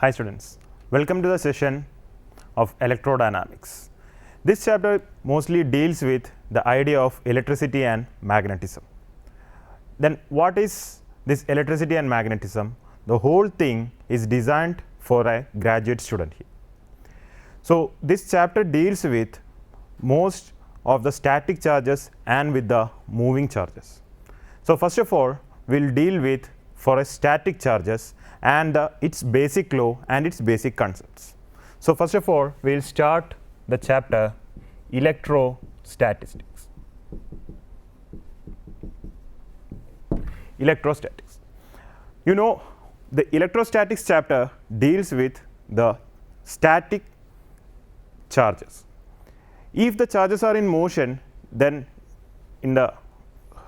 Hi students, welcome to the session of Electrodynamics. This chapter mostly deals with the idea of electricity and magnetism. Then what is this electricity and magnetism? The whole thing is designed for a graduate student here. So this chapter deals with most of the static charges and with the moving charges. So first of all, we'll deal with for a static charges and its basic law and its basic concepts. So first of all, we'll start the chapter electrostatistics. Electrostatics. You know, the electrostatics chapter deals with the static charges. If the charges are in motion, then in the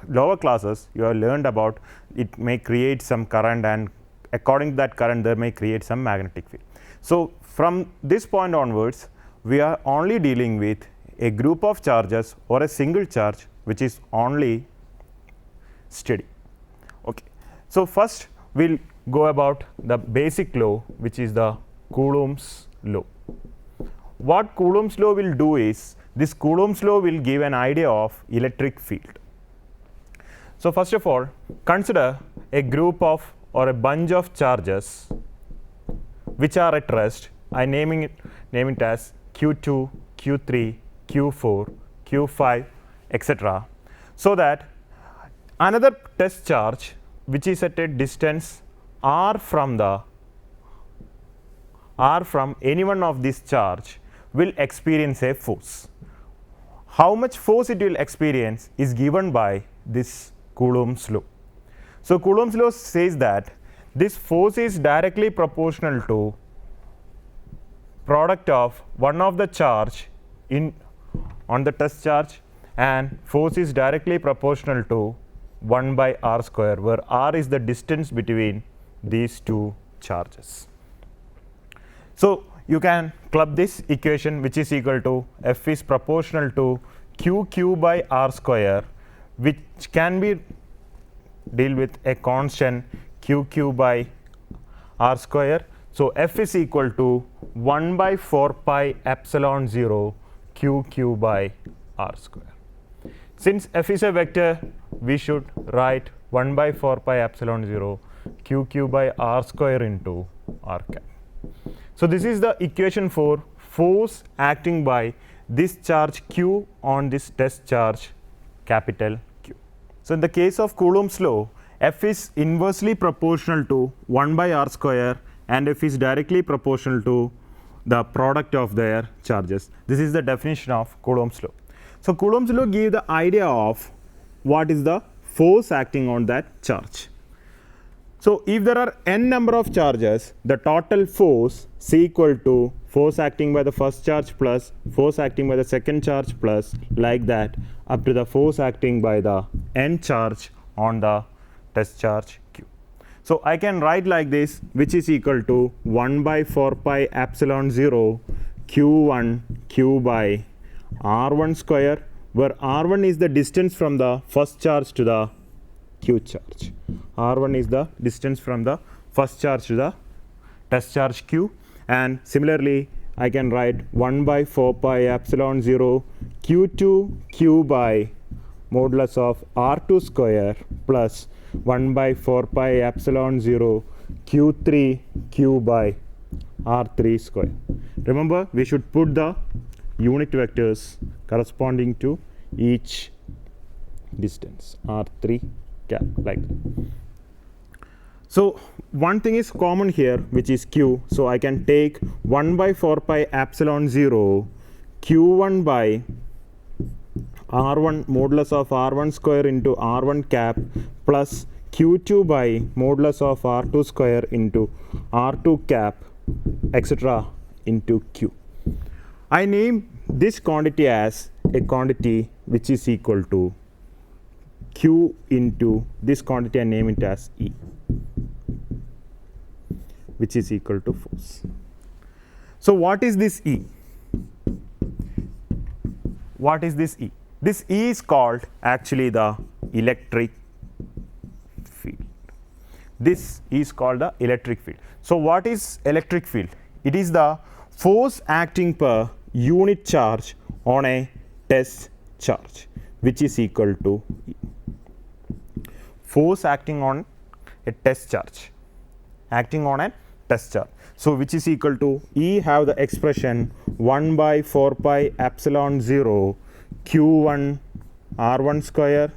lower classes you have learned about it may create some current, and according to that current there may create some magnetic field. So from this point onwards, we are only dealing with a group of charges or a single charge which is only steady. Okay. So first we'll go about the basic law, which is the Coulomb's law. What Coulomb's law will do is, this Coulomb's law will give an idea of electric field. So first of all, consider a group of or a bunch of charges which are at rest. I name it as Q2, Q3, Q4, Q5, etc. So that another test charge which is at a distance r from any one of these charge will experience a force. How much force it will experience is given by this Coulomb's law. So Coulomb's law says that this force is directly proportional to product of one of the charge on the test charge, and force is directly proportional to 1 by r square, where r is the distance between these two charges. So you can club this equation, which is equal to F is proportional to Q by r square, which can be deal with a constant Q by r square. So F is equal to 1 by 4 pi epsilon 0 Q by r square. Since F is a vector, we should write 1 by 4 pi epsilon 0 Q by r square into r cap. So this is the equation for force acting by this charge Q on this test charge capital Q. So in the case of Coulomb's law, F is inversely proportional to 1 by r square and F is directly proportional to the product of their charges. This is the definition of Coulomb's law. So Coulomb's law gives the idea of what is the force acting on that charge. So if there are n number of charges, the total force is equal to force acting by the first charge plus force acting by the second charge plus, like that, up to the force acting by the n charge on the test charge Q. So I can write like this, which is equal to 1 by 4 pi epsilon 0 Q1 Q by R1 square, where R1 is the distance from the first charge to the Q charge. R1 is the distance from the first charge to the test charge Q, and similarly I can write 1 by 4 pi epsilon 0 Q2 Q by modulus of R2 square plus 1 by 4 pi epsilon 0 Q3 Q by R3 square. Remember, we should put the unit vectors corresponding to each distance, R3 cap, like that. So one thing is common here, which is Q. So I can take 1 by 4 pi epsilon 0 Q1 by R1 modulus of R1 square into R1 cap plus Q2 by modulus of R2 square into R2 cap, etc. into Q. I name this quantity as a quantity which is equal to Q into this quantity, I name it as E, which is equal to force. So what is this E? What is this E? This E is called actually the electric field. This is called the electric field. So what is electric field? It is the force acting per unit charge on a test charge, which is equal to force acting on a test charge, acting on a test charge. So which is equal to, E have the expression 1 by 4 pi epsilon 0 q1 r1 square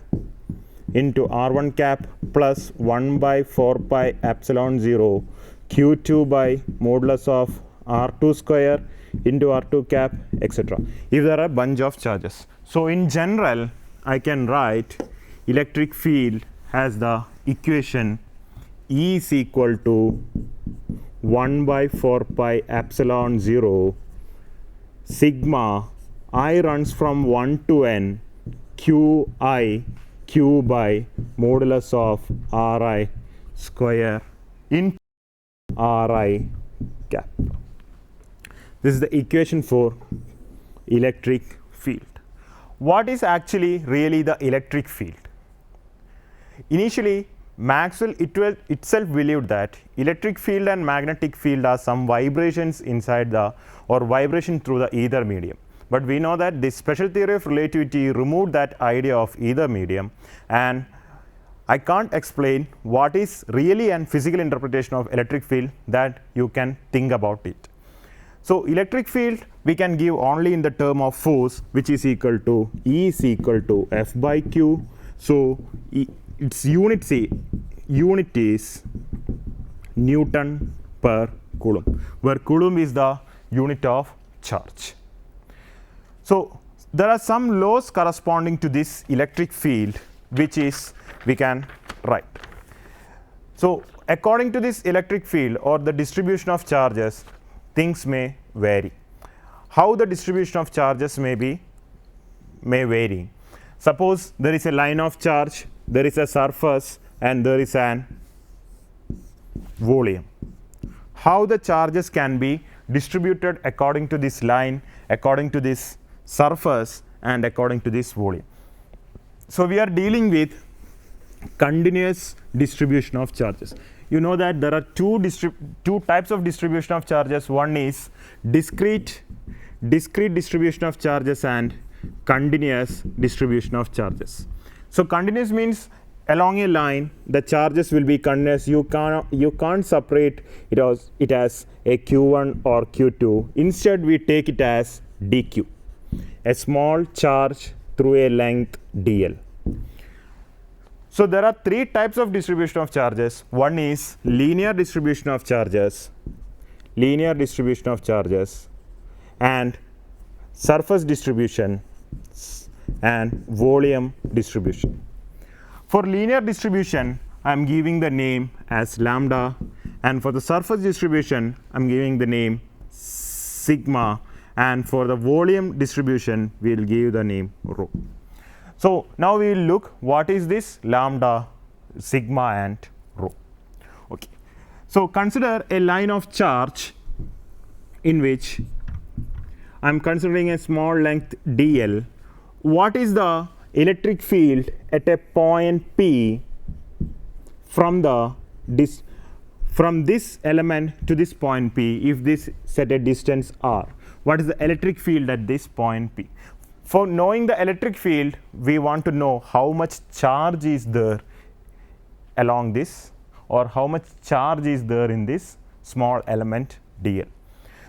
into r1 cap plus 1 by 4 pi epsilon 0 q2 by modulus of r2 square into r2 cap, etc. if there are a bunch of charges. So in general, I can write electric field as the equation E is equal to 1 by 4 pi epsilon 0 sigma I runs from 1 to n q I q by modulus of Ri square into Ri cap. This is the equation for electric field. What is actually really the electric field? Initially, Maxwell itself believed that electric field and magnetic field are some vibrations inside the, or vibration through the ether medium. But we know that the special theory of relativity removed that idea of ether medium, and I can't explain what is really a physical interpretation of electric field that you can think about it. So electric field we can give only in the term of force, which is equal to E is equal to F by Q. So its unit is Newton per Coulomb, where Coulomb is the unit of charge. So there are some laws corresponding to this electric field, which is we can write. So according to this electric field or the distribution of charges, things may vary. How the distribution of charges may vary. Suppose there is a line of charge, there is a surface, and there is an volume. How the charges can be distributed according to this line, according to this surface, and according to this volume. So we are dealing with continuous distribution of charges. You know that there are two types of distribution of charges. One is discrete distribution of charges and continuous distribution of charges. So continuous means along a line the charges will be continuous. You can't separate it as a q1 or q2. Instead we take it as dq, a small charge through a length dl. So there are three types of distribution of charges. One is linear distribution of charges, and surface distribution and volume distribution. For linear distribution, I am giving the name as lambda, and for the surface distribution, I am giving the name sigma, and for the volume distribution, we will give the name rho. So now we will look what is this lambda, sigma, and rho. Okay. So consider a line of charge in which I am considering a small length dl. What is the electric field at a point P from this element to this point P if this set a distance r? What is the electric field at this point P? For knowing the electric field, we want to know how much charge is there along this, or how much charge is there in this small element dl.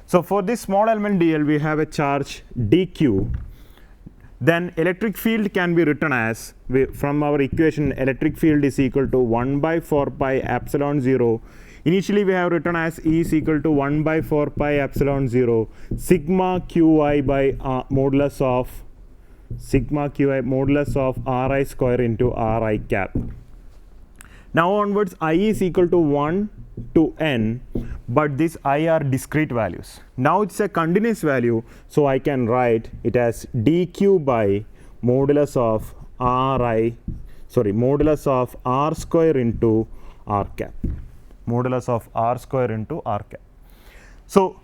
So for this small element dl, we have a charge dq. Then electric field can be written as, from our equation, electric field is equal to 1 by 4 pi epsilon 0. Initially we have written as E is equal to 1 by 4 pi epsilon 0 sigma qi by modulus of Ri square into Ri cap. Now onwards, I is equal to 1 to n, but these I are discrete values. Now it's a continuous value, so I can write it as dq by modulus of R square into R cap. Modulus of R square into R cap. So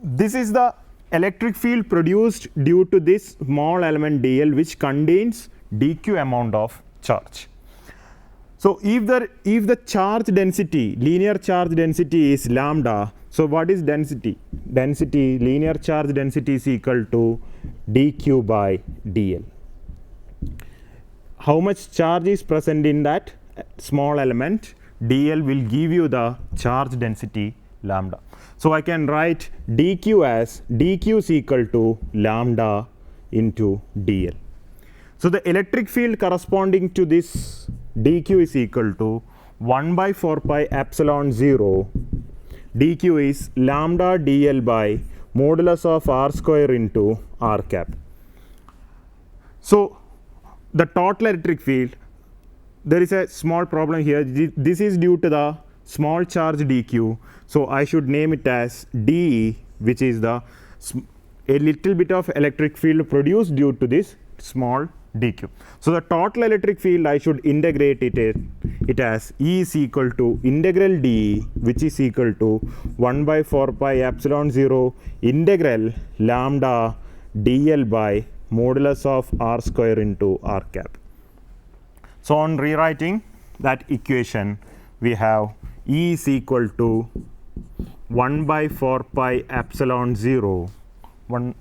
this is the electric field produced due to this small element dl, which contains dq amount of charge. So if the charge density, linear charge density is lambda, so what is density? Density, linear charge density is equal to dq by dl. How much charge is present in that small element? dl will give you the charge density lambda. So I can write dq as dq is equal to lambda into dl. So the electric field corresponding to this dq is equal to 1 by 4 pi epsilon 0. dq is lambda dl by modulus of r square into r cap. So the total electric field, there is a small problem here. This is due to the small charge dq. So I should name it as dE, which is a little bit of electric field produced due to this small dq. So the total electric field, I should integrate it as E is equal to integral dE, which is equal to 1 by 4 pi epsilon 0 integral lambda dl by modulus of r square into r cap. So on rewriting that equation, we have E is equal to 1 by 4 pi epsilon 0. What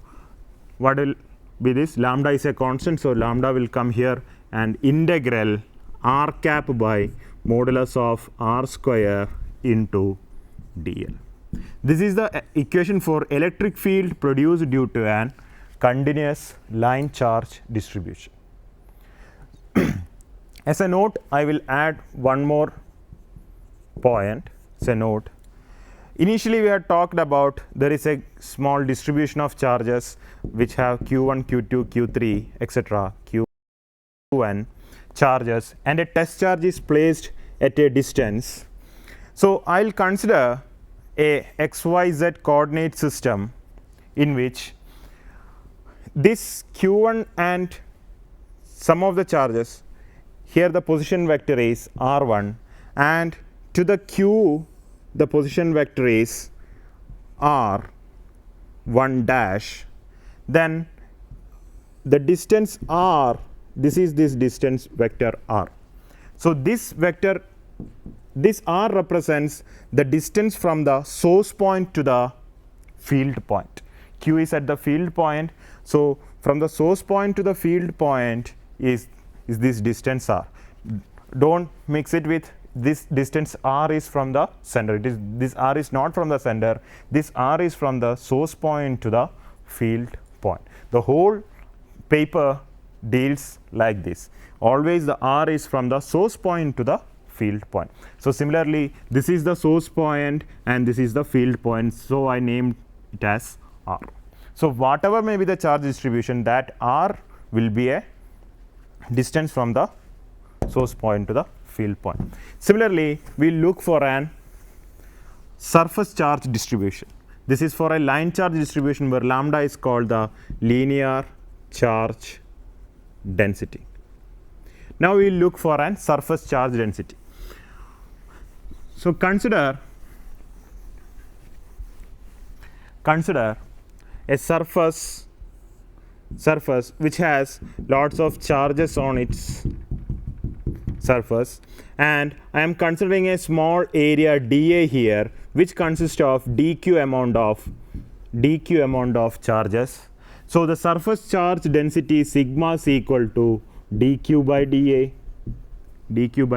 will be this? Lambda is a constant, so lambda will come here, and integral r cap by modulus of r square into dl. This is the equation for electric field produced due to an continuous line charge distribution. As a note, I will add one more point. As a note, initially we had talked about there is a small distribution of charges which have q1, q2, q3, etc., qn charges, and a test charge is placed at a distance. So I'll consider a xyz coordinate system in which this q1 and some of the charges, here the position vector is r1, and to the q the position vector is r1 dash. Then the distance r, this is this distance vector r. So this vector, this r represents the distance from the source point to the field point. Q is at the field point, so from the source point to the field point is this distance r. Don't mix it with this distance r is from the center. This r is not from the center. This r is from the source point to the field point. The whole paper deals like this. Always the r is from the source point to the field point. So similarly, this is the source point and this is the field point. So I named it as r. So whatever may be the charge distribution, that r will be a distance from the source point to the field point. Similarly, we look for an surface charge distribution. This is for a line charge distribution where lambda is called the linear charge density. Now we look for an surface charge density. So consider a surface which has lots of charges on its surface, and I am considering a small area dA here which consists of dq amount of charges. So the surface charge density sigma is equal to dq by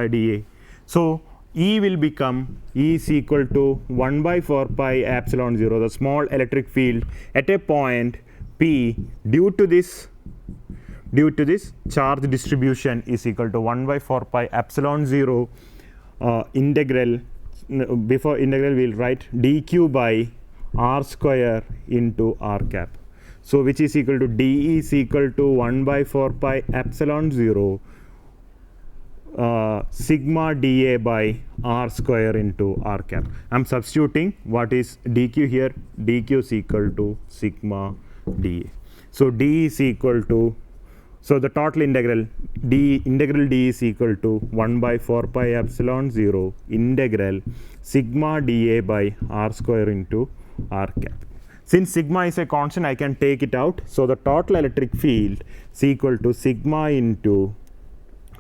dA. So E will become E is equal to 1 by 4 pi epsilon 0, the small electric field at a point P due to this charge distribution is equal to 1 by 4 pi epsilon 0 integral. Before integral we will write dq by r square into r cap. So which is equal to dE is equal to 1 by 4 pi epsilon 0 sigma dA by r square into r cap. I am substituting what is dq here. dq is equal to sigma dA. So d is equal to, so the total integral d is equal to 1 by 4 pi epsilon 0 integral sigma dA by r square into r cap. Since sigma is a constant, I can take it out. So the total electric field is equal to sigma into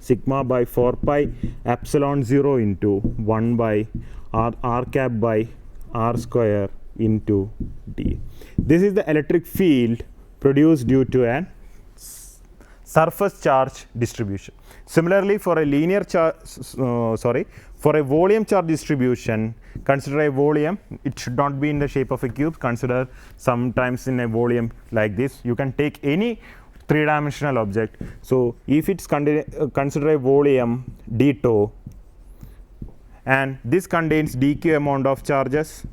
sigma by 4 pi epsilon 0 into 1 by r cap by r square into d. This is the electric field produced due to an surface charge distribution. Similarly, for a linear charge, for a volume charge distribution, consider a volume. It should not be in the shape of a cube. Consider sometimes in a volume like this. You can take any three-dimensional object. So if it's consider a volume d tau, and this contains dq amount of charges,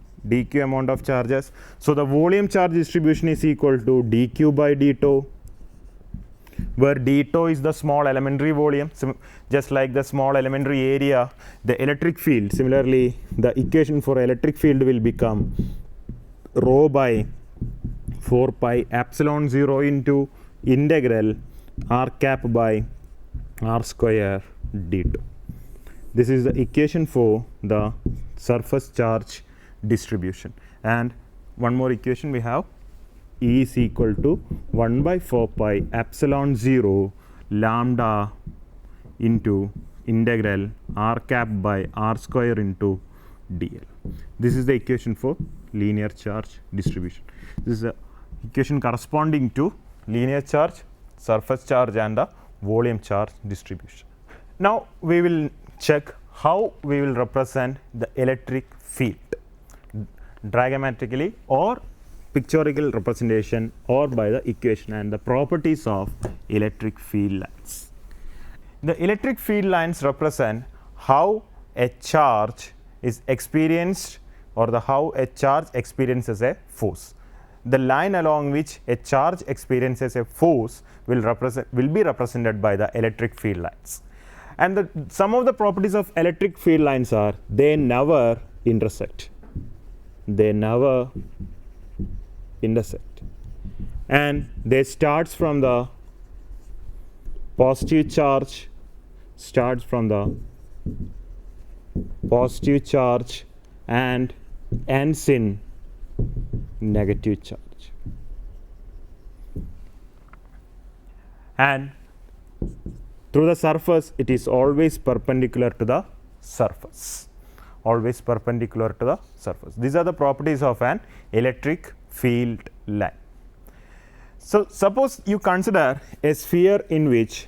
so the volume charge distribution is equal to dq by d tau, where d tau is the small elementary volume. Just like the small elementary area, the electric field, similarly the equation for electric field will become rho by 4 pi epsilon 0 into integral r cap by r square d tau. This is the equation for the surface charge distribution. And one more equation we have, E is equal to 1 by 4 pi epsilon 0 lambda into integral r cap by r square into dl. This is the equation for linear charge distribution. This is the equation corresponding to linear charge, surface charge and the volume charge distribution. Now we will check how we will represent the electric field diagrammatically or pictorial representation, or by the equation and the properties of electric field lines. The electric field lines represent how a charge is experienced, or how a charge experiences a force. The line along which a charge experiences a force will be represented by the electric field lines. And some of the properties of electric field lines are they never intersect. And they starts from the positive charge, and ends in negative charge. And through the surface, it is always perpendicular to the surface. These are the properties of an electric field line. So suppose you consider a sphere in which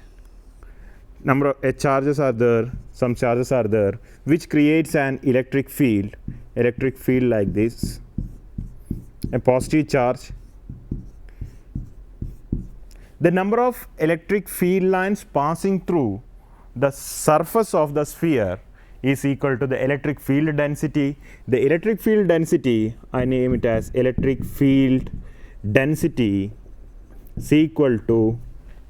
number of charges are there, some charges are there, which creates an electric field like this, a positive charge. The number of electric field lines passing through the surface of the sphere is equal to the electric field density. The electric field density, I name it as electric field density, is equal to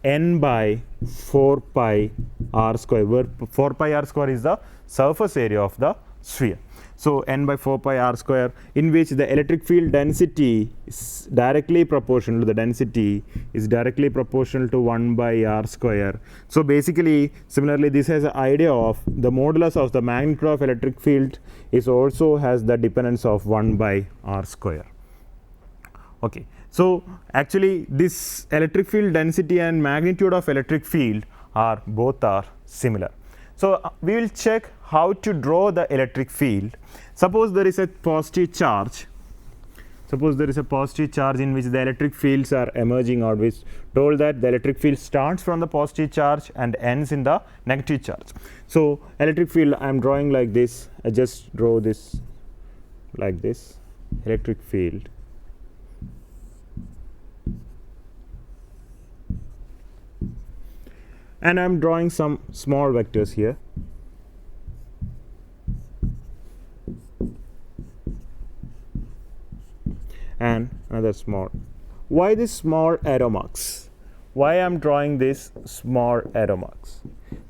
n by 4 pi r square, where 4 pi r square is the surface area of the sphere. So n by 4 pi r square, in which the electric field density is directly proportional to the density is directly proportional to 1 by r square. So basically, similarly, this has an idea of the modulus of the magnitude of electric field is also has the dependence of 1 by r square. Okay. So actually, this electric field density and magnitude of electric field are both are similar. So we will check how to draw the electric field. Suppose there is a positive charge. In which the electric fields are emerging out, which told that the electric field starts from the positive charge and ends in the negative charge. So electric field I am drawing like this. I just draw this like this, electric field. And I am drawing some small vectors here. And another small. Why this small arrow marks? Why I am drawing this small arrow marks?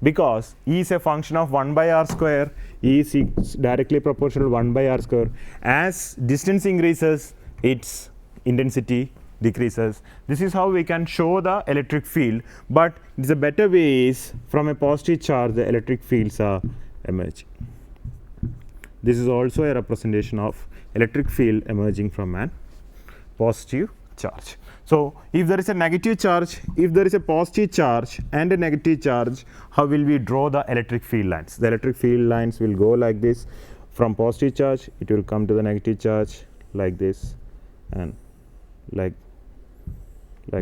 Because E is a function of 1 by r square. E is directly proportional to 1 by r square. As distance increases, its intensity decreases. This is how we can show the electric field, but it is a better way is from a positive charge the electric fields are emerging. This is also a representation of electric field emerging from an positive charge. So if there is a negative charge, if there is a positive charge and a negative charge, how will we draw the electric field lines? The electric field lines will go like this. From positive charge, it will come to the negative charge like this, and like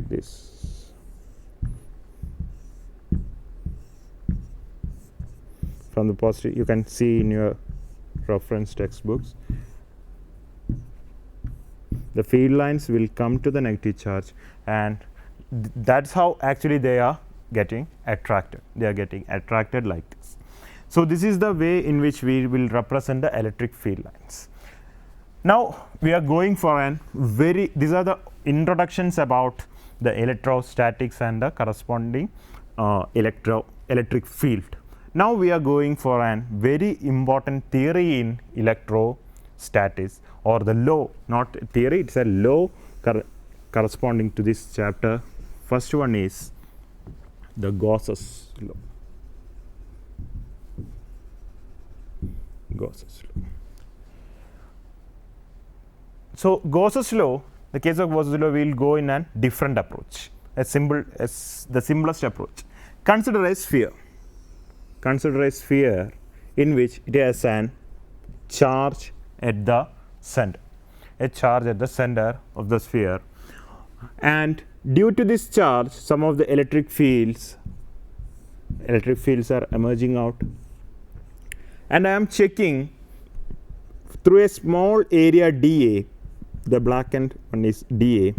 this. From the positive, you can see in your reference textbooks, the field lines will come to the negative charge, and that's how actually they are getting attracted. They are getting attracted like this. So this is the way in which we will represent the electric field lines. Now we are going for these are the introductions about the electrostatics and the corresponding electric field. Now we are going for a very important theory in electrostatics, or the law, not theory, it's a law corresponding to this chapter. First one is the Gauss's law. Gauss's law. So Gauss's law, the case of Gauss's law, we will go in a different approach, the simplest approach. Consider a sphere. Consider a sphere in which it has an charge at the center, a charge at the center of the sphere, and due to this charge, some of the electric fields are emerging out, and I am checking through a small area dA. The blackened one is dA,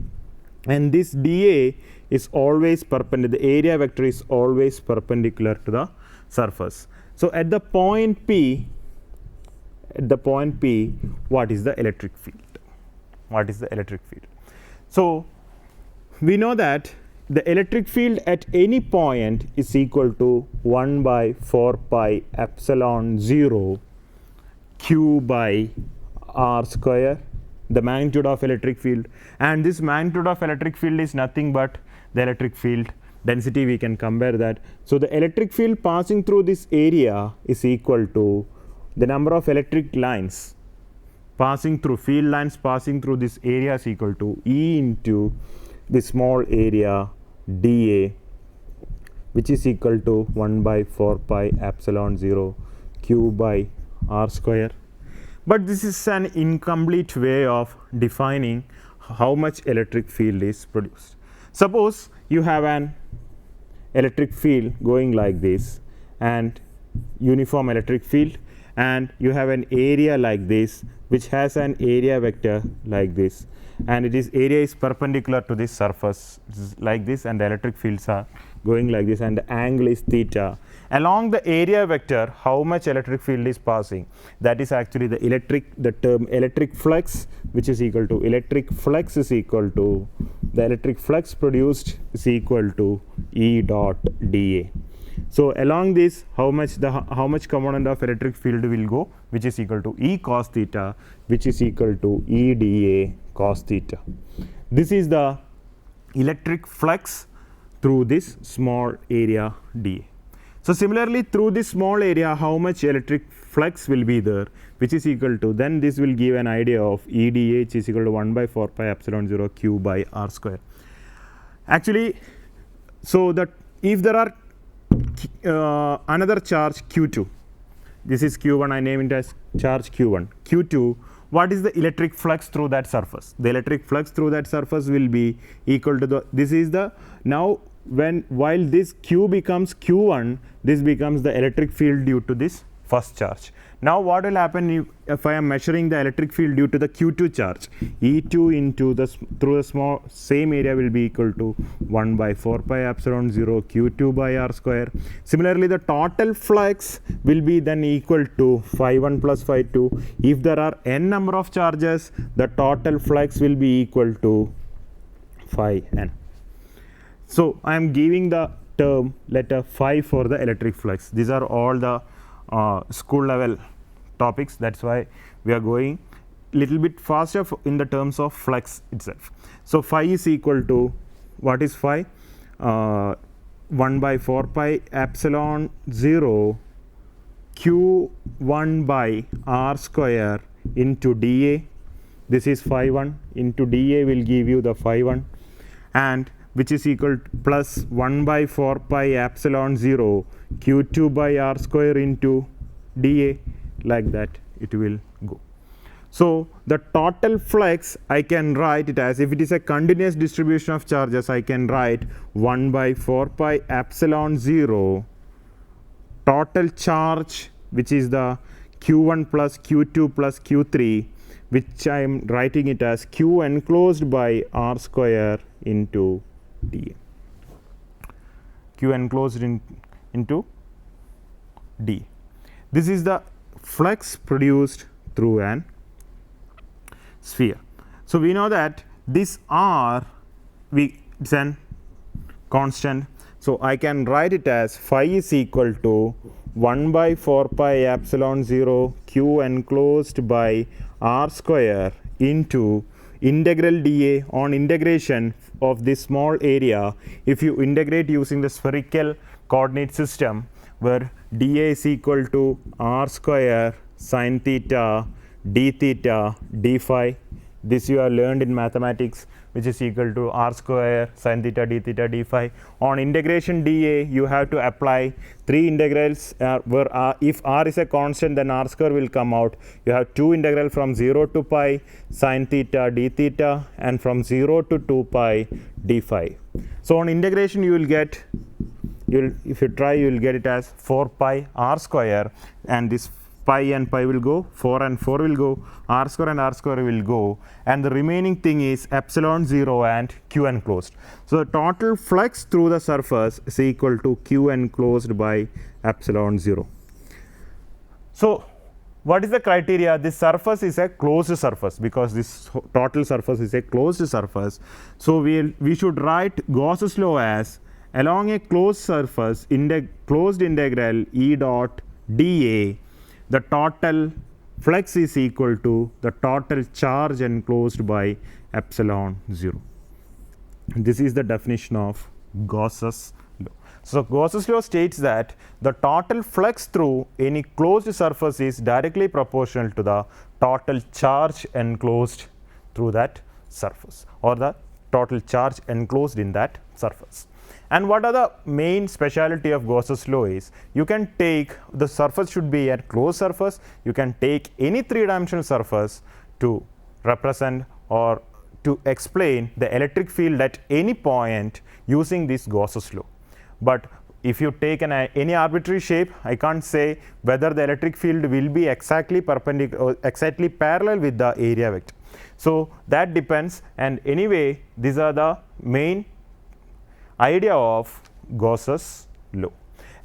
and this dA is always perpendicular. The area vector is always perpendicular to the surface. So at the point P, what is the electric field? What is the electric field? So we know that the electric field at any point is equal to 1 by 4 pi epsilon 0 q by r square, the magnitude of electric field. And this magnitude of electric field is nothing but the electric field density. We can compare that. So the electric field passing through this area is equal to the number of electric lines passing through, field lines passing through this area is equal to E into the small area dA, which is equal to 1 by 4 pi epsilon 0 q by r square. But this is an incomplete way of defining how much electric field is produced. Suppose you have an electric field going like this, and uniform electric field, and you have an area like this which has an area vector like this, and area is perpendicular to this surface like this, and the electric fields are going like this, and the angle is theta. Along the area vector, how much electric field is passing? That is actually the term electric flux, which is equal to electric flux produced is equal to E dot dA. So along this, how much component of electric field will go, which is equal to E cos theta, which is equal to E dA cos theta. This is the electric flux through this small area dA. So similarly, through this small area, how much electric flux will be there, which is equal to, then this will give an idea of E dA, which is equal to 1 by 4 pi epsilon 0 q by r square. Actually, so that if there are another charge q2, this is q1, I name it as charge q1, q2, what is the electric flux through that surface? The electric flux through that surface will be equal to this is the, now while this q becomes q1, this becomes the electric field due to this first charge. Now what will happen if I am measuring the electric field due to the q2 charge? E2 into through the small same area will be equal to 1 by 4 pi epsilon 0 q2 by r square. Similarly, the total flux will be then equal to phi1 plus phi2. If there are n number of charges, the total flux will be equal to phi n. So I am giving the term letter phi for the electric flux. These are all the school level topics. That's why we are going little bit faster in the terms of flux itself. So phi is equal to, what is phi? 1 by 4 pi epsilon 0 q1 by r square into dA this is phi 1 into dA will give you the phi 1, and which is equal to plus 1 by 4 pi epsilon 0 q2 by r square into dA, like that it will go. So the total flux I can write it as, if it is a continuous distribution of charges, I can write 1 by 4 pi epsilon 0 total charge, which is the q1 plus q2 plus q3, which I am writing it as q enclosed by r square into dA. Q enclosed into d. This is the flux produced through an sphere. So we know that this r it's an constant, so I can write it as phi is equal to 1 by 4 pi epsilon 0 q enclosed by r square into integral dA. On integration of this small area, if you integrate using the spherical coordinate system, where dA is equal to r square sin theta d theta d phi, this you have learned in mathematics, which is equal to r square sin theta d theta d phi. On integration dA, you have to apply 3 integrals, where if r is a constant, then r square will come out. You have 2 integral from 0 to pi sin theta d theta, and from 0 to 2 pi d phi. So on integration you will get, if you try, you will get it as 4 pi r square, and this pi and pi will go, 4 and 4 will go, r square and r square will go, and the remaining thing is epsilon 0 and q enclosed. So the total flux through the surface is equal to q enclosed by epsilon 0. So what is the criteria? This surface is a closed surface, because this total surface is a closed surface. So we should write Gauss's law as, along a closed surface, closed integral E dot dA, the total flux is equal to the total charge enclosed by epsilon 0. This is the definition of Gauss's law. So Gauss's law states that the total flux through any closed surface is directly proportional to the total charge enclosed through that surface, or the total charge enclosed in that surface. And what are the main speciality of Gauss's law is, you can take, the surface should be a closed surface, you can take any 3-dimensional surface to represent or to explain the electric field at any point using this Gauss's law. But if you take any arbitrary shape, I can't say whether the electric field will be exactly perpendicular or exactly parallel with the area vector. So that depends, and anyway these are the main idea of Gauss's law,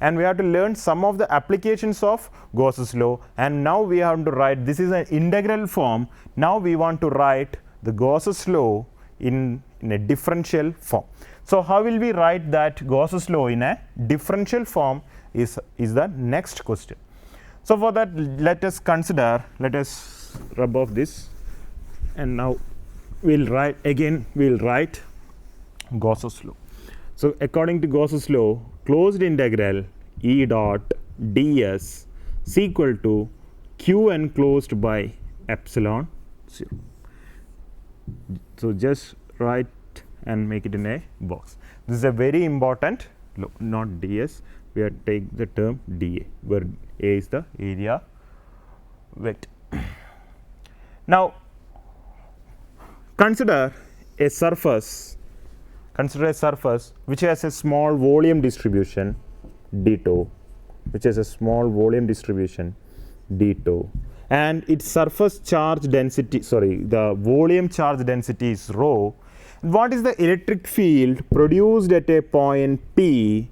and we have to learn some of the applications of Gauss's law. And now we have to write, this is an integral form, now we want to write the Gauss's law in a differential form. So how will we write that Gauss's law in a differential form is the next question. So for that, let us rub off this, and now we'll write Gauss's law. So according to Gauss's law, closed integral E dot ds is equal to q enclosed by epsilon 0. So just write and make it in a box. This is a very important law, not ds, we have to take the term dA, where A is the area vector. Now consider a surface which has a small volume distribution d tau, and its surface charge density, the volume charge density is rho. What is the electric field produced at a point P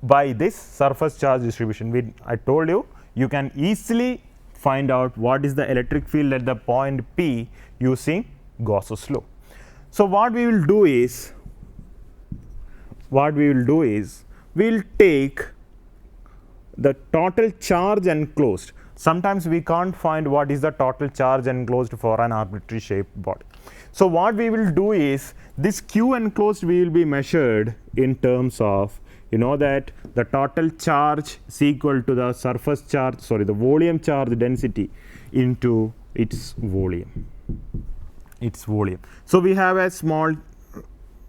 by this surface charge distribution? I told you, you can easily find out what is the electric field at the point P using Gauss's law. So what we will do is, we'll take the total charge enclosed. Sometimes we can't find what is the total charge enclosed for an arbitrary shaped body. So what we will do is, this q enclosed will be measured in terms of, you know that the total charge is equal to the surface charge, the volume charge density into its volume. So we have a small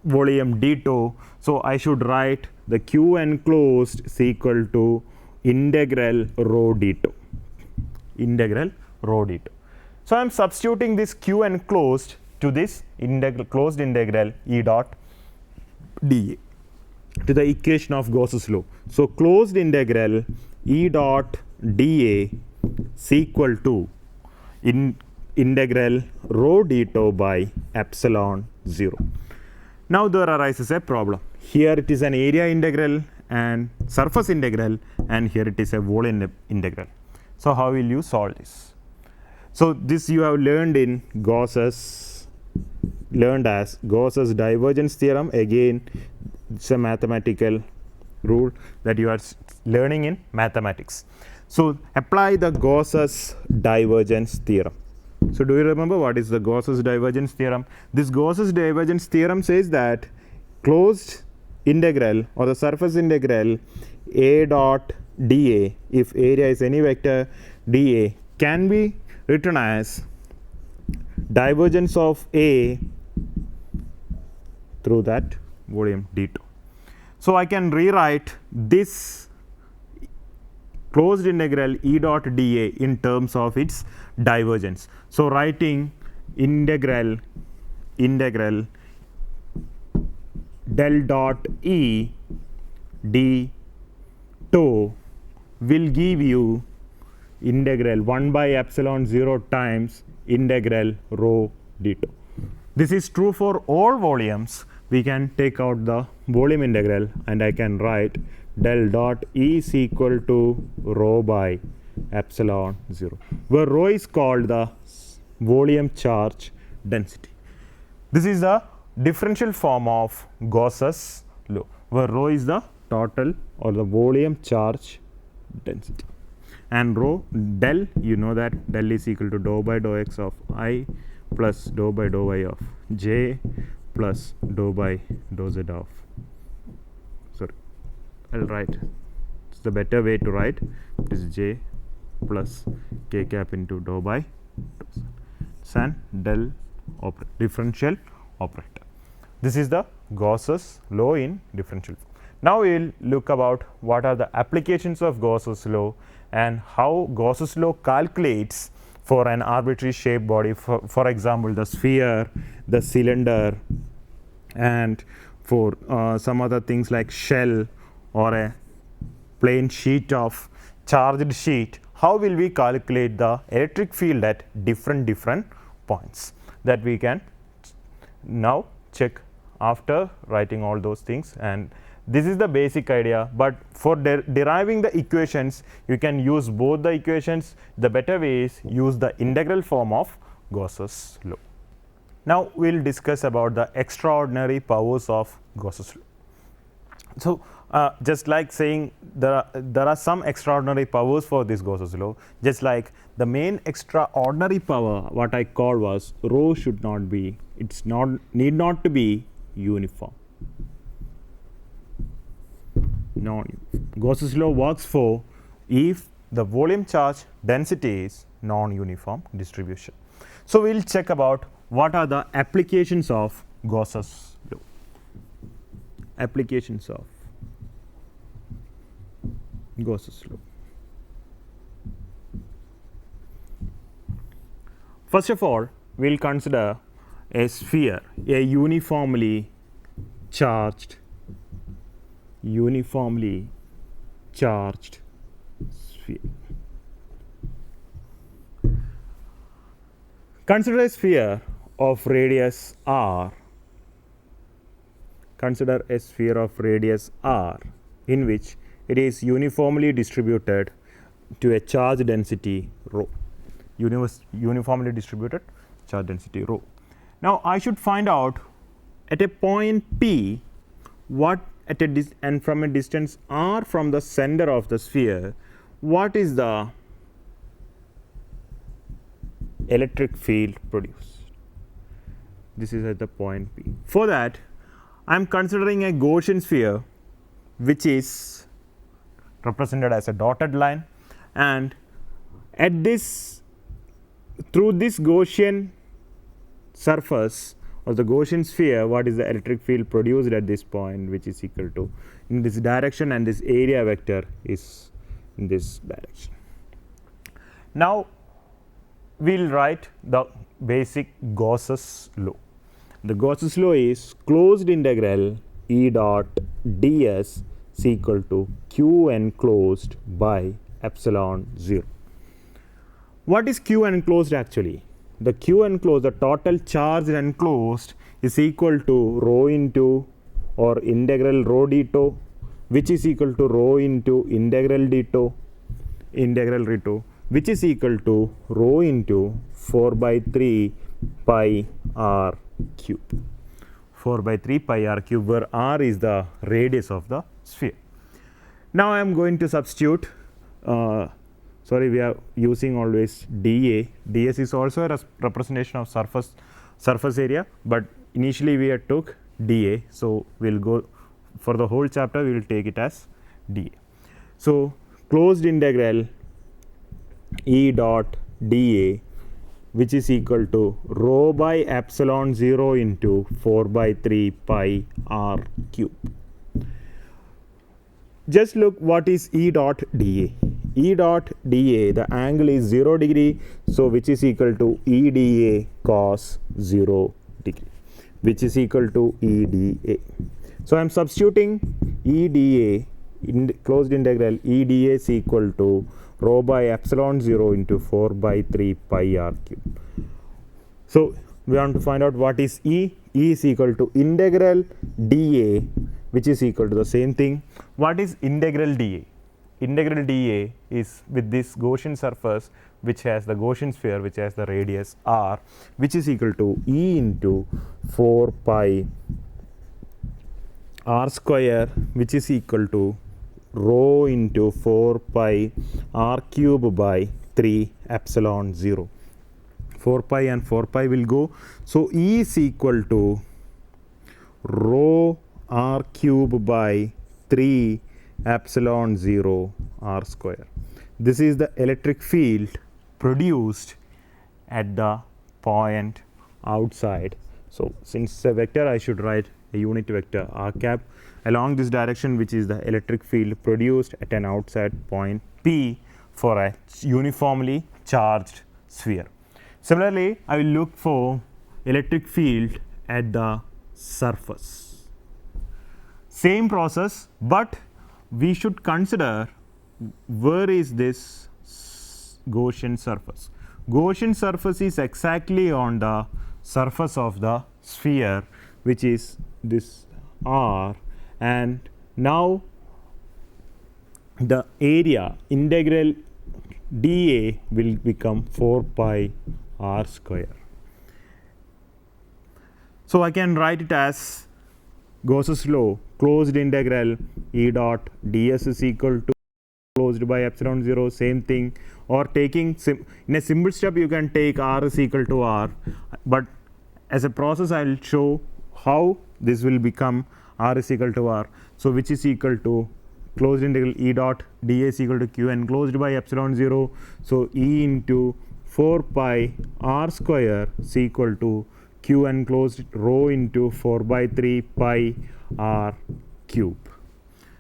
volume d2, so I should write the q enclosed is equal to integral rho d2. So I am substituting this q enclosed to this closed integral E dot dA to the equation of Gauss's law. So closed integral E dot dA is equal to integral rho d2 by epsilon 0. Now there arises a problem. Here it is an area integral and surface integral, and here it is a volume integral. So how will you solve this? So this you have learned in Gauss's divergence theorem. Again, it's a mathematical rule that you are learning in mathematics. So apply the Gauss's divergence theorem. So do you remember what is the Gauss's divergence theorem? This Gauss's divergence theorem says that closed integral or the surface integral A dot dA, if area is any vector dA, can be written as divergence of A through that volume d2. So I can rewrite this closed integral E dot dA in terms of its divergence. So writing integral del dot E d2 will give you integral 1 by epsilon 0 times integral rho d2. This is true for all volumes. We can take out the volume integral and I can write del dot E is equal to rho by epsilon 0, where rho is called the volume charge density. This is the differential form of Gauss's law, where rho is the total or the volume charge density, and rho del, you know that del is equal to dou by dou x of I plus dou by dou y of j plus dou by dou z of, sorry, I'll write, it's the better way to write, it is j plus k cap into dou by dou z. It's an del differential operator. This is the Gauss's law in differential form. Now we will look about what are the applications of Gauss's law and how Gauss's law calculates for an arbitrary shaped body, for example the sphere, the cylinder, and for some other things like shell or a plain sheet of charged sheet. How will we calculate the electric field at different points? That we can now check after writing all those things, and this is the basic idea, but for deriving the equations you can use both the equations. The better way is use the integral form of Gauss's law. Now we will discuss about the extraordinary powers of Gauss's law. So just like saying there are some extraordinary powers for this Gauss's law, just like the main extraordinary power what I called was rho should not be, it's not need not to be uniform. Gauss's law works for if the volume charge density is non-uniform distribution. So we will check about what are the applications of Gauss's law. Applications of Gauss's law. First of all, we will consider a sphere, a uniformly charged sphere. Consider a sphere of radius r. Consider a sphere of radius r in which it is uniformly distributed to a charge density rho. Uniformly distributed charge density rho. Now I should find out at a point P what at a and from a distance r from the center of the sphere, what is the electric field produced. This is at the point P. For that I am considering a Gaussian sphere which is represented as a dotted line, and at this through this Gaussian surface or the Gaussian sphere, what is the electric field produced at this point, which is equal to in this direction, and this area vector is in this direction. Now we'll write the basic Gauss's law. The Gauss's law is closed integral E dot ds is equal to q enclosed by epsilon 0. What is q enclosed actually? The q enclosed, the total charge enclosed, is equal to rho into or integral rho d tau, which is equal to rho into integral d tau, integral d tau, which is equal to rho into 4 by 3 pi r cube. 4 by 3 pi r cube, where r is the radius of the sphere. Now I am going to substitute. Sorry, we are using always dA. ds is also a representation of surface area, but initially we had took dA. So we'll go for the whole chapter, we will take it as dA. So closed integral E dot dA, which is equal to rho by epsilon 0 into 4 by 3 pi r cube. Just look what is E dot dA. E dot dA, the angle is 0 degree, so which is equal to EDA cos 0 degree, which is equal to EDA. So I am substituting EDA in closed integral EDA is equal to rho by epsilon 0 into 4 by 3 pi r cube. So we want to find out what is E. E is equal to integral dA, which is equal to the same thing. What is integral dA? Integral dA is with this Gaussian surface, which has the Gaussian sphere, which has the radius r, which is equal to E into 4 pi r square, which is equal to rho into 4 pi r cube by 3 epsilon 0. 4 pi and 4 pi will go. So E is equal to rho r cube by 3 epsilon 0 r square. This is the electric field produced at the point outside. So since a vector, I should write a unit vector r cap along this direction, which is the electric field produced at an outside point P for a uniformly charged sphere. Similarly, I will look for electric field at the surface. Same process, but we should consider where is this Gaussian surface. Gaussian surface is exactly on the surface of the sphere, which is this r, and now the area integral dA will become 4 pi r square. So I can write it as Gauss's law, closed integral E dot ds is equal to closed by epsilon 0, same thing, or taking in a simple step you can take r is equal to r, but as a process I will show how this will become r is equal to r. So which is equal to closed integral E dot dA is equal to q enclosed by epsilon 0. So E into 4 pi r square is equal to q enclosed rho into 4 by 3 pi r cube.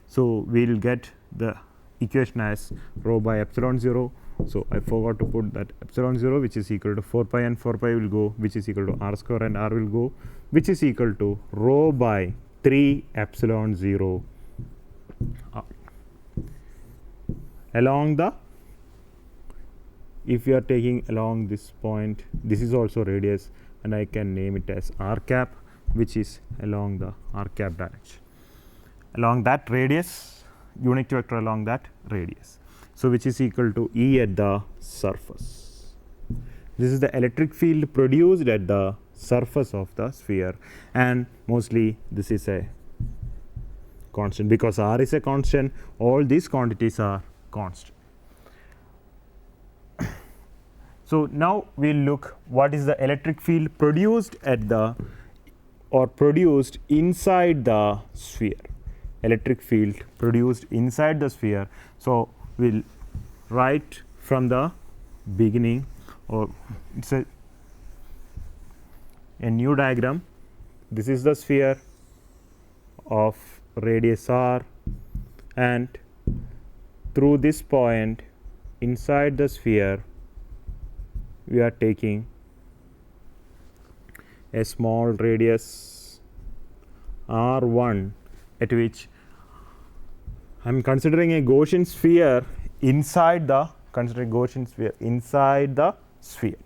So we will get the equation as rho by epsilon 0. So I forgot to put that epsilon 0, which is equal to 4 pi and 4 pi will go, which is equal to r square and r will go, which is equal to rho by 3 epsilon 0 r. Along the, if you are taking along this point, this is also radius, and I can name it as r cap, which is along the r cap direction, along that radius, unit vector along that radius. So which is equal to E at the surface. This is the electric field produced at the surface of the sphere, and mostly this is a constant, because r is a constant, all these quantities are constant. So now we will look what is the electric field produced at the, or produced inside the sphere. Electric field produced inside the sphere. So we will write from the beginning, or it's a new diagram. This is the sphere of radius r, and through this point inside the sphere we are taking a small radius r1, at which I am considering a Gaussian sphere inside the sphere.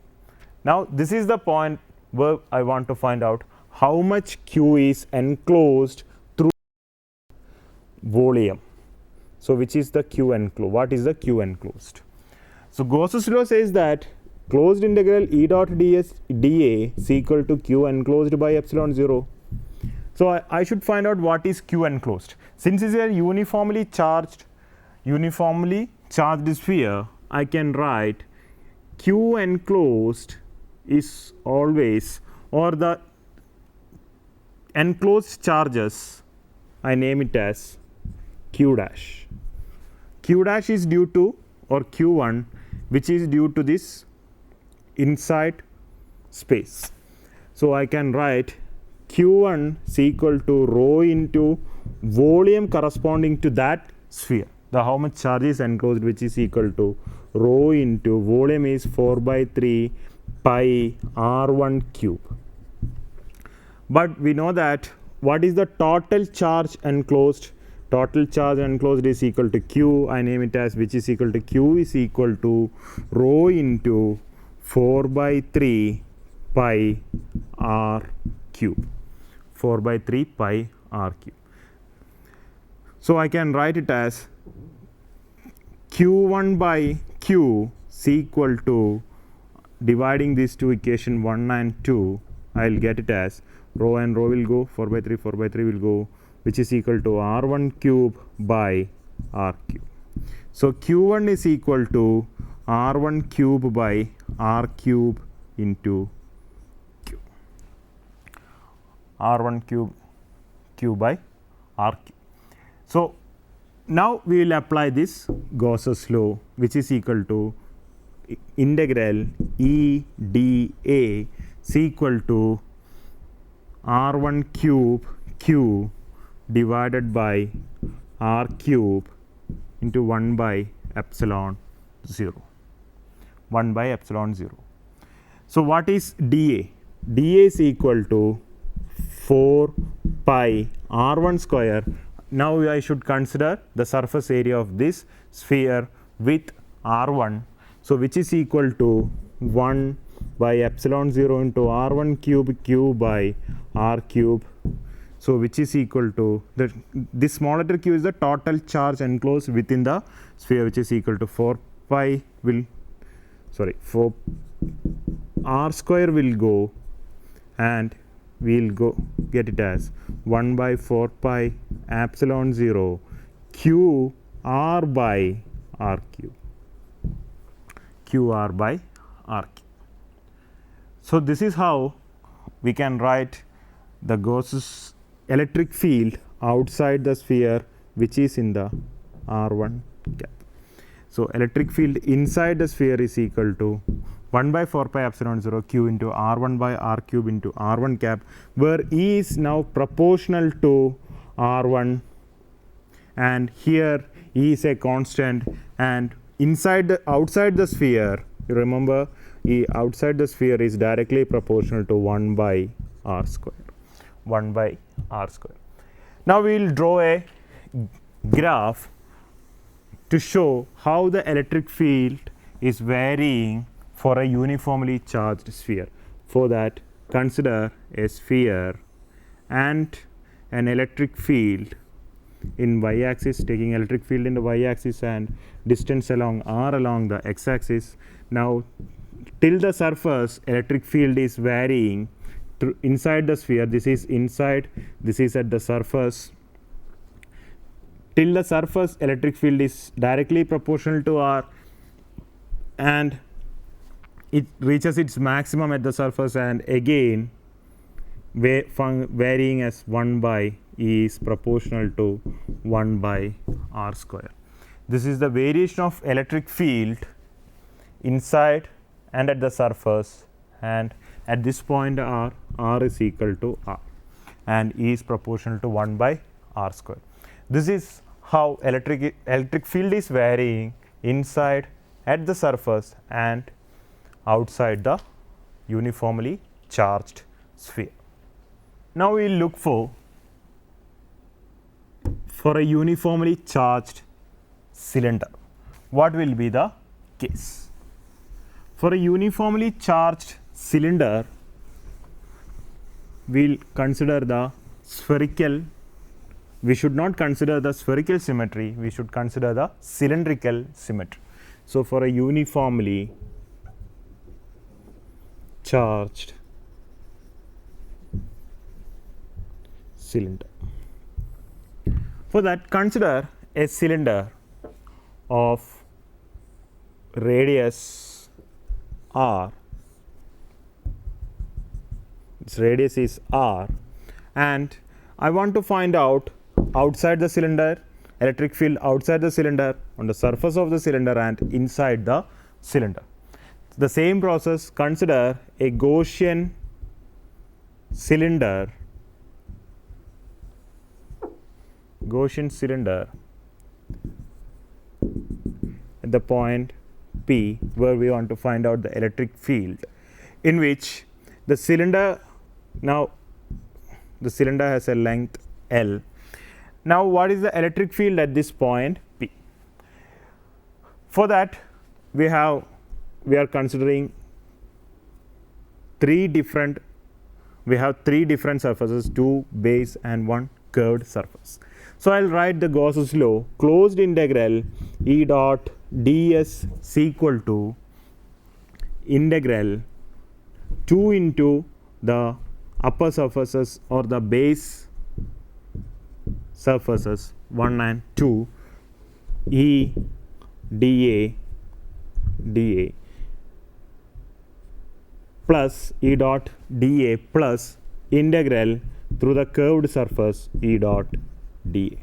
Now this is the point where I want to find out how much Q is enclosed through volume. So which is the Q enclosed? What is the Q enclosed? So Gauss's law says that closed integral E dot ds dA is equal to Q enclosed by epsilon 0. So I should find out what is Q enclosed. Since it is a uniformly charged sphere, I can write Q enclosed is always, or the enclosed charges, I name it as Q dash. Q dash is due to, or Q1, which is due to this inside space. So I can write Q1 is equal to rho into volume corresponding to that sphere. The how much charge is enclosed, which is equal to rho into volume is 4 by 3 pi r1 cube. But we know that what is the total charge enclosed? Total charge enclosed is equal to Q. I name it as, which is equal to Q is equal to rho into 4 by 3 pi r cube. 4 by 3 pi r cube. So I can write it as Q1 by Q is equal to, dividing these two, equation 1 and 2, I will get it as rho and rho will go, 4 by 3 will go, which is equal to r1 cube by r cube. So Q1 is equal to r1 cube by r cube into Q. R1 cube by r cube. So now we will apply this Gauss's law, which is equal to integral E dA is equal to r1 cube Q divided by r cube into 1 by epsilon 0. 1 by epsilon 0. So what is dA? dA is equal to 4 pi r1 square. Now I should consider the surface area of this sphere with r1. So which is equal to 1 by epsilon 0 into r1 cube q by r cube. So which is equal to, this small letter q is the total charge enclosed within the sphere, which is equal to 4 r square will go, and we will go get it as 1 by 4 pi epsilon 0 q r by r cube. Q r by r cube. So this is how we can write the Gauss's electric field outside the sphere, which is in the r1 cap. So electric field inside the sphere is equal to 1 by 4 pi epsilon 0 q into r1 by r cube into r1 cap, where E is now proportional to r1, and here E is a constant, and outside the sphere, you remember E outside the sphere is directly proportional to 1 by r square. 1 by r square. Now we will draw a graph to show how the electric field is varying for a uniformly charged sphere. For that, consider a sphere and an electric field in y axis, taking electric field in the y axis and distance along r along the x axis. Now till the surface, electric field is varying inside the sphere. This is inside, this is at the surface. Till the surface, electric field is directly proportional to r, and it reaches its maximum at the surface, and again varying as 1 by E is proportional to 1 by r square. This is the variation of electric field inside and at the surface, and at this point r is equal to r, and E is proportional to 1 by r square. This is how electric field is varying inside, at the surface, and outside the uniformly charged sphere. Now we will look for a uniformly charged cylinder. What will be the case? For a uniformly charged cylinder, we will consider the spherical. We should not consider the spherical symmetry, we should consider the cylindrical symmetry. So, for a uniformly charged cylinder, for that consider a cylinder of radius r, its radius is r, and I want to find out outside the cylinder, electric field outside the cylinder, on the surface of the cylinder, and inside the cylinder. The same process, consider a Gaussian cylinder, at the point P, where we want to find out the electric field, in which the cylinder, now the cylinder has a length L. Now, what is the electric field at this point P? For that, we are considering three different surfaces, 2 base and 1 curved surface. So, I will write the Gauss's law, closed integral E dot ds is equal to integral 2 into the upper surfaces or the base surfaces 1 and 2 E dA plus E dot dA plus integral through the curved surface E dot dA,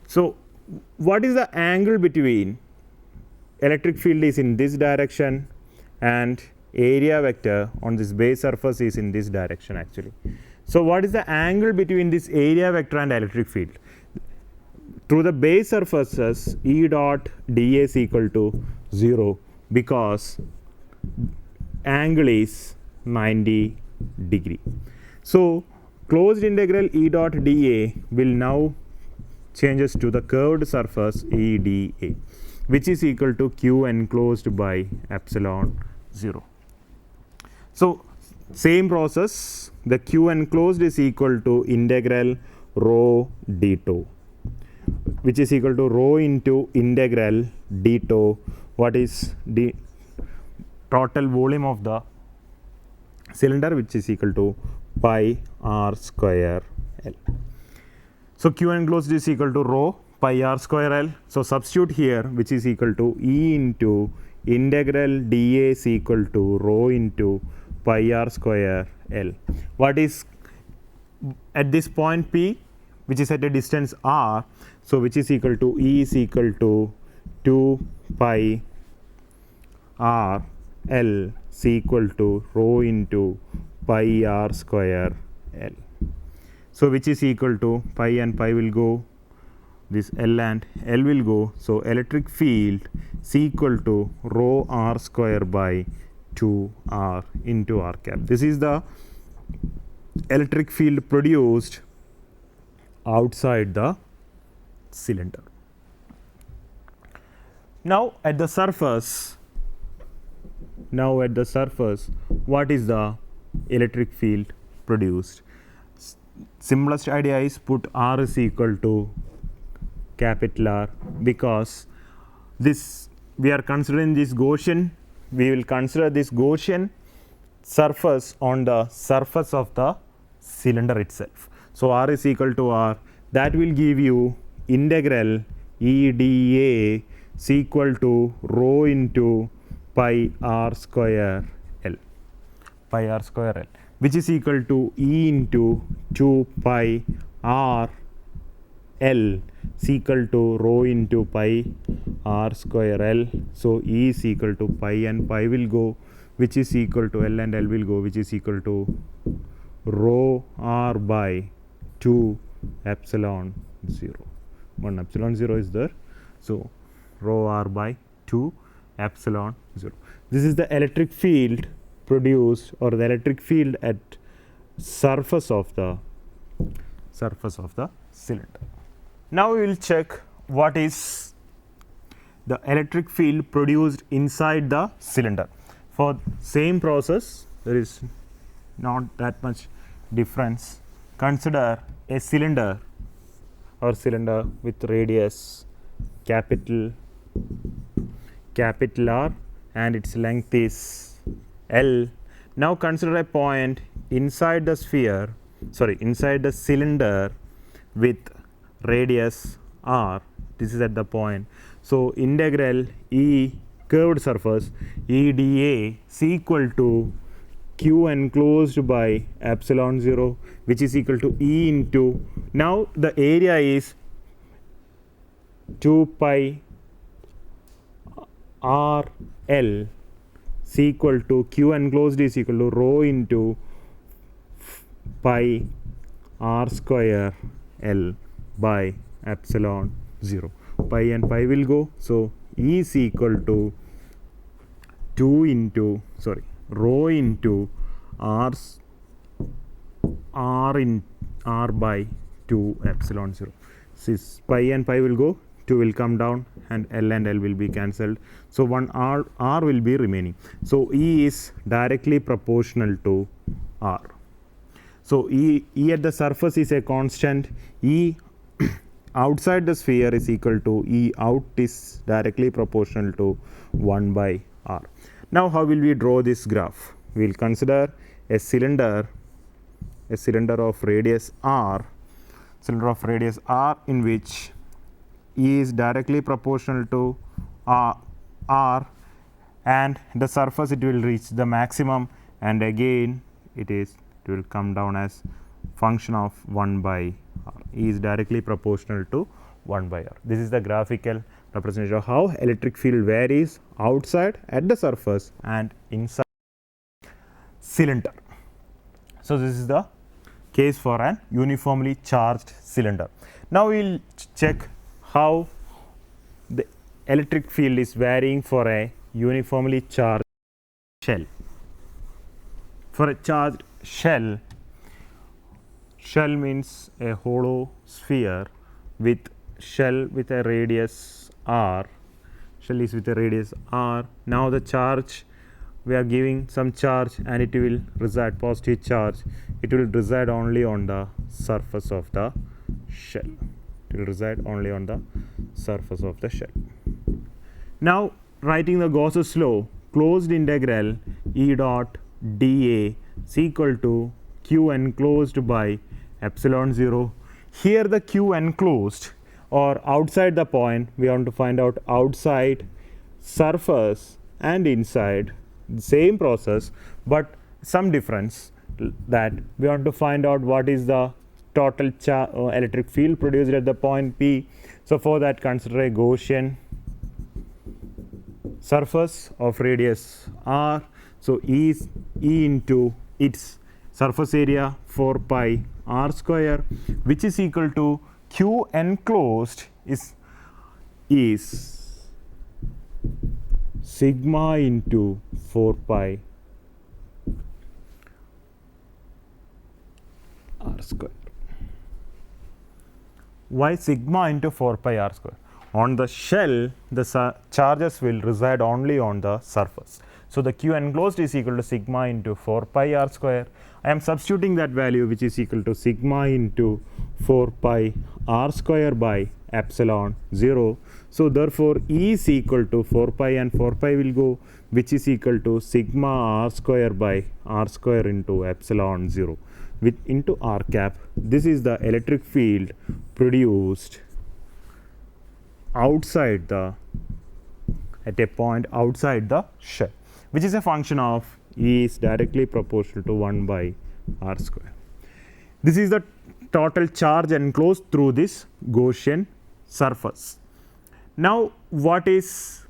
So, what is the angle between electric field is in this direction and area vector on this base surface is in this direction actually. So, what is the angle between this area vector and electric field? Through the base surfaces, E dot dA is equal to 0 because angle is 90 degree. So, closed integral E dot dA will now changes to the curved surface EDA, which is equal to Q enclosed by epsilon 0. So, same process, the Q enclosed is equal to integral rho d tau, which is equal to rho into integral d tau, what is the total volume of the cylinder, which is equal to pi r square L. So, Q enclosed is equal to rho pi r square L. So, substitute here, which is equal to E into integral dA is equal to rho into pi r square L. What is at this point P, which is at a distance r, so which is equal to E is equal to 2 pi r L is equal to rho into pi r square L. So, which is equal to pi and pi will go, this L and L will go. So, electric field is equal to rho r square by 2 r into r cap. This is the electric field produced outside the cylinder. Now, at the surface, what is the electric field produced? Simplest idea is put R is equal to capital R, because this we are considering this Gaussian, we will consider this Gaussian surface on the surface of the cylinder itself. So, R is equal to R, that will give you integral EDA is equal to rho into pi r square L, which is equal to E into 2 pi r L is equal to rho into pi r square L. So E is equal to pi and pi will go, which is equal to L and L will go, which is equal to rho r by 2 epsilon 0. 1 epsilon 0 is there. So rho r by 2 epsilon 0. This is the electric field produced, or the electric field at surface of the cylinder. Now we will check what is the electric field produced inside the cylinder. For same process, there is not that much difference. Consider a cylinder with radius capital R and its length is L. Now consider a point inside the cylinder with radius R. This is at the point. So integral E curved surface EDA is equal to Q enclosed by epsilon 0, which is equal to E into, now the area is 2 pi R L is equal to Q enclosed is equal to rho into pi R square L by epsilon 0. Pi and pi will go. So E is equal to rho into R by 2 epsilon 0. Since pi and pi will go, 2 will come down and L will be cancelled. So one R will be remaining. So E is directly proportional to R. So E at the surface is a constant. E outside the sphere is equal to E out is directly proportional to 1 by R. Now how will we draw this graph? We will consider a cylinder of radius R in which E is directly proportional to R, and the surface it will reach the maximum, and again it will come down as function of 1 by R. E is directly proportional to 1 by R. This is the graphical representation of how electric field varies outside at the surface and inside cylinder. So this is the case for an uniformly charged cylinder. Now we will check how the electric field is varying for a uniformly charged shell. For a charged shell means a hollow sphere with a radius R. Shell is with a radius R. Now the charge, we are giving some charge and it will reside, positive charge, it will reside only on the surface of the shell. It will reside only on the surface of the shell. Now writing the Gauss's law, closed integral E dot dA is equal to Q enclosed by epsilon 0. Here the Q enclosed, or outside the point, we want to find out outside, surface and inside, the same process, but some difference, that we want to find out what is the total electric field produced at the point P. So for that, consider a Gaussian surface of radius R. So E into its surface area 4 pi R square, which is equal to Q enclosed is sigma into 4 pi R square. Why sigma into 4 pi R square? On the shell, the charges will reside only on the surface. So the Q enclosed is equal to sigma into 4 pi R square. I am substituting that value, which is equal to sigma into 4 pi R square by epsilon 0. So therefore E is equal to 4 pi and 4 pi will go, which is equal to sigma R square by R square into epsilon 0 with into R cap. This is the electric field produced outside at a point outside the shell, which is a function of E is directly proportional to 1 by R square. This is the total charge enclosed through this Gaussian surface. Now what is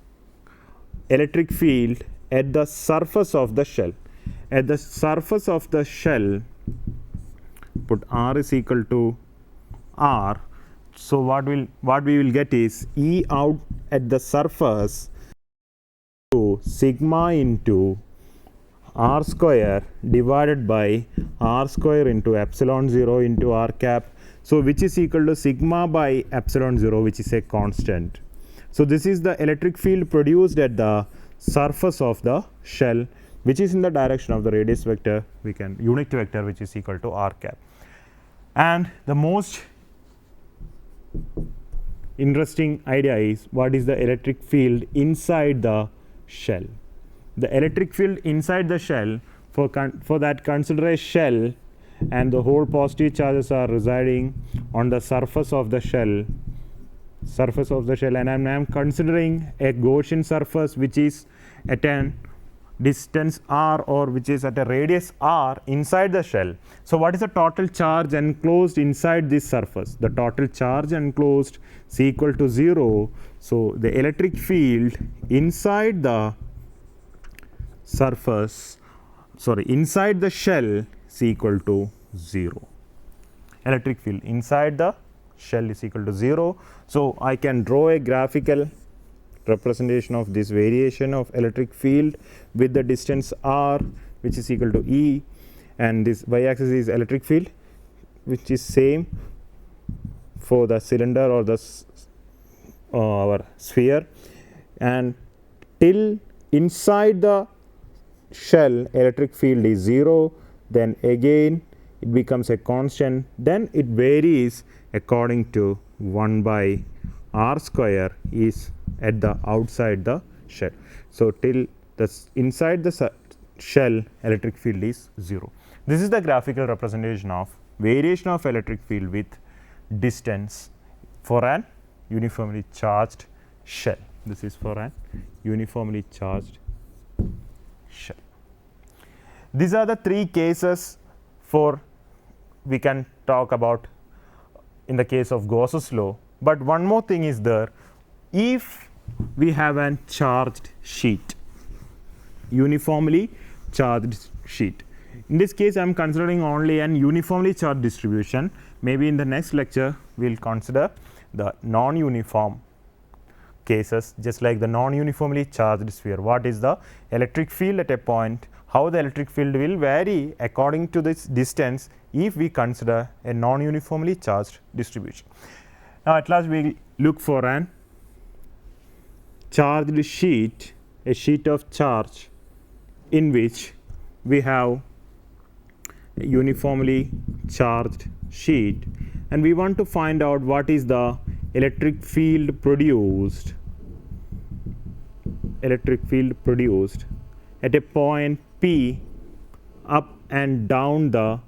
electric field at the surface of the shell? At the surface of the shell, put R is equal to R. So what we will get is E out at the surface to sigma into R square divided by R square into epsilon 0 into R cap. So which is equal to sigma by epsilon 0, which is a constant. So this is the electric field produced at the surface of the shell, which is in the direction of the radius vector, unit vector, which is equal to R cap. And the most interesting idea is what is the electric field inside the shell. The electric field inside the shell, for that consider a shell and the whole positive charges are residing on the surface of the shell, and I am considering a Gaussian surface which is at a distance r, or which is at a radius r inside the shell. So what is the total charge enclosed inside this surface? The total charge enclosed is equal to 0. So the electric field inside the inside the shell is equal to 0. Electric field inside the shell is equal to 0. So I can draw a graphical representation of this variation of electric field with the distance r, which is equal to E, and this y-axis is electric field, which is same for the cylinder or the our sphere, and till inside the shell electric field is 0, then again it becomes a constant, then it varies according to 1 by R square is at the outside the shell. So till the inside the shell electric field is 0. This is the graphical representation of variation of electric field with distance for an uniformly charged shell. This is for an uniformly charged shell. These are the three cases we can talk about in the case of Gauss's law. But one more thing is there. If we have a charged sheet, uniformly charged sheet, in this case I am considering only an uniformly charged distribution. Maybe in the next lecture we will consider the non-uniform cases, just like the non-uniformly charged sphere. What is the electric field at a point, how the electric field will vary according to this distance if we consider a non-uniformly charged distribution. Now at last we will look for an charged sheet, a sheet of charge in which we have a uniformly charged sheet, and we want to find out what is the electric field produced at a point P up and down the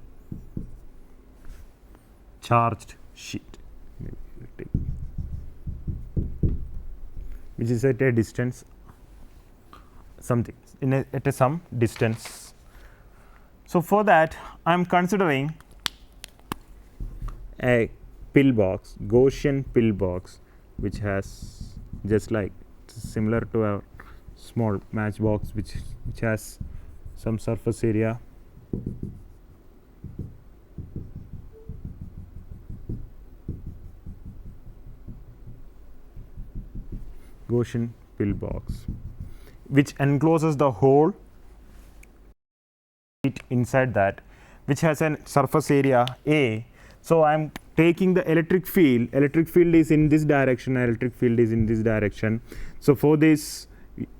charged sheet, which is at a distance something at some distance. So for that I am considering a pillbox, Gaussian pillbox, which has just like similar to a small matchbox, which has some surface area. Gaussian pillbox, which encloses the whole sheet inside that, which has a surface area A. So I am taking the electric field is in this direction, electric field is in this direction. So for this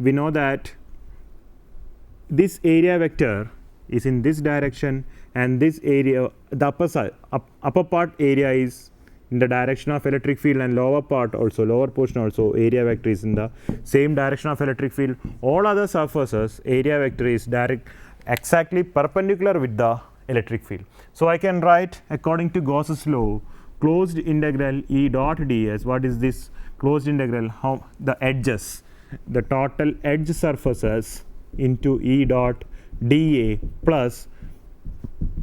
we know that this area vector is in this direction, and this area, the upper part area is in the direction of electric field, and lower portion also area vector is in the same direction of electric field. All other surfaces area vector is exactly perpendicular with the electric field. So I can write according to Gauss's law, closed integral E dot ds. What is this closed integral? How the edges, the total edge surfaces into E dot dA plus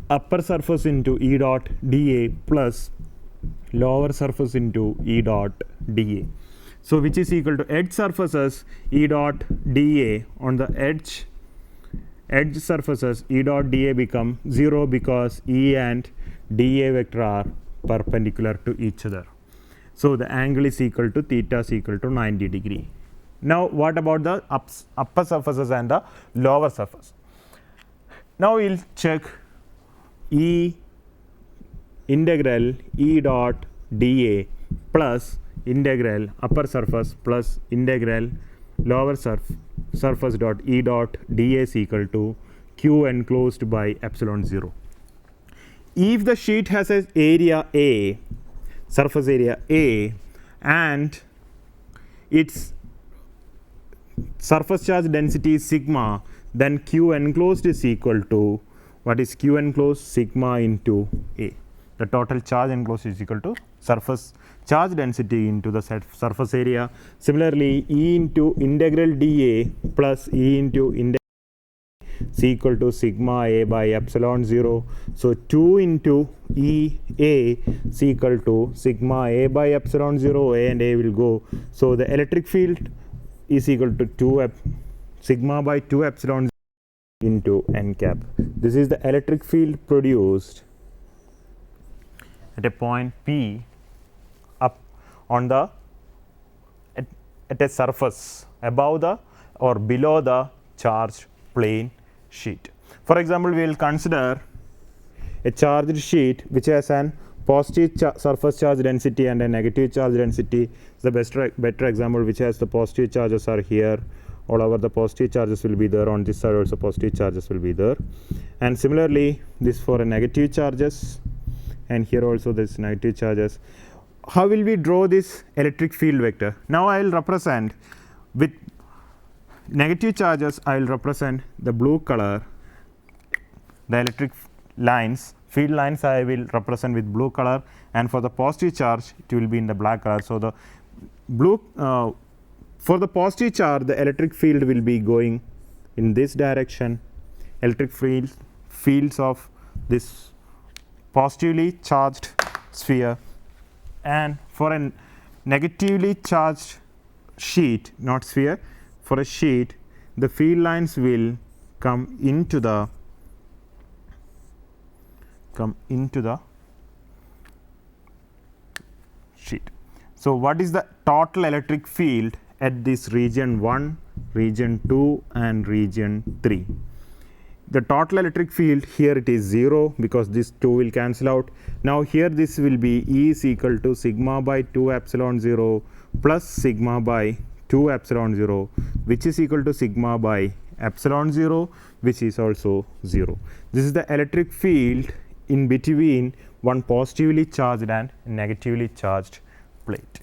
upper surface into E dot dA plus lower surface into E dot dA. So which is equal to edge surfaces E dot dA on the edge surfaces E dot dA become 0 because E and dA vector are perpendicular to each other. So the angle is equal to theta is equal to 90 degree. Now what about the upper surfaces and the lower surface? Now we'll check integral E dot dA plus integral upper surface plus integral lower surface dot E dot dA is equal to Q enclosed by epsilon 0. If the sheet has an area A, surface area A, and its surface charge density is sigma, then Q enclosed is equal to, what is Q enclosed? Sigma into A. The total charge enclosed is equal to surface charge density into the surface area. Similarly, E into integral dA plus E into integral is equal to sigma A by epsilon 0. So 2 into E A is equal to sigma A by epsilon 0. A and A will go. So the electric field is equal to 2 sigma by 2 epsilon 0 into n cap. This is the electric field produced at a point P up on the at a surface above the or below the charged plane sheet. For example, we will consider a charged sheet which has an positive surface charge density and a negative charge density. The better example which has the positive charges are here. All over the positive charges will be there. On this side also positive charges will be there. And similarly, this for a negative charges, and here also this negative charges. How will we draw this electric field vector? Now I will represent with negative charges. I will represent the blue color, the electric lines, field lines I will represent with blue color, and for the positive charge it will be in the black color. So the blue for the positive charge, the electric field will be going in this direction. Electric fields of this positively charged sphere, and for a negatively charged sheet, not sphere, for a sheet, the field lines will come into the sheet. So what is the total electric field at this region 1, region 2 and region 3? The total electric field here it is 0 because this 2 will cancel out. Now here this will be E is equal to sigma by 2 epsilon 0 plus sigma by 2 epsilon 0, which is equal to sigma by epsilon 0, which is also 0. This is the electric field in between one positively charged and negatively charged plate.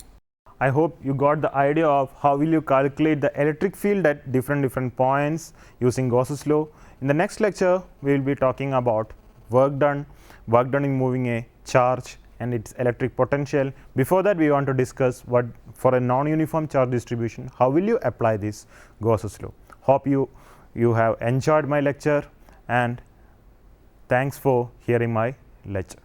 I hope you got the idea of how will you calculate the electric field at different points using Gauss's law. In the next lecture, we will be talking about work done in moving a charge and its electric potential. Before that, we want to discuss what for a non-uniform charge distribution, how will you apply this Gauss's law. Hope you have enjoyed my lecture, and thanks for hearing my lecture.